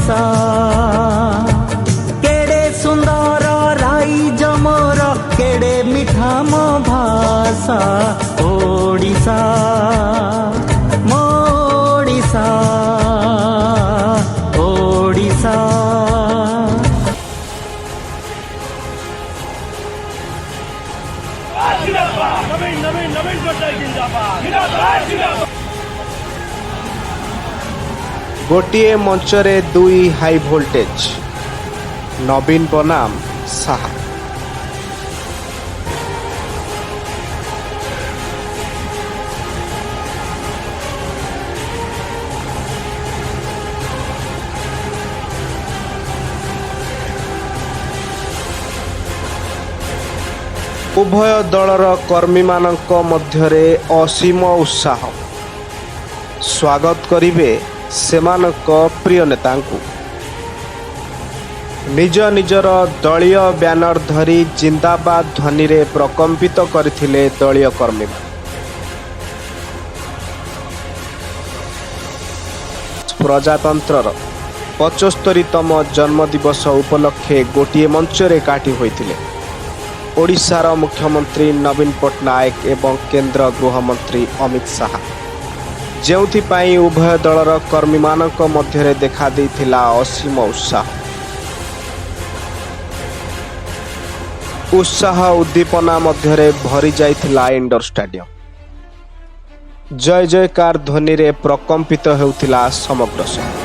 ओडिशा केड़े सुंदर राई जमर केड़े मिठा मो भाषा ओडिशा मो ओडिशा ओडिशा। गोटिए मंचरे दुई हाई भोल्टेज नवीन बनाम साहा। उभय दलर कर्मी मानक मध्यरे असीम उत्साह। स्वागत करिवे सेमानक प्रिय नेतांकु। निज निजर दलीय ब्यानर धरी जिंदाबाद ध्वनि रे प्रकम्पित करथिले दलीय कर्मी। प्रजातंत्रर 75तम जन्मदिवस उपलक्षे गोटिए मंचरे काटी होइथिले ओडिशार मुख्यमंत्री नवीन पट्टनायक एवं केंद्र गृहमंत्री अमित शाह, जेउथिपाई उभय दलर कर्मी मानक मध्यरे देखा देइथिला असीम उत्साह। उत्साह उद्दीपना मध्यरे भरी जाइथिला इंडोर स्टेडियम। जय जयकार ध्वनि रे प्रकम्पित हेउथिला समग्र शहर।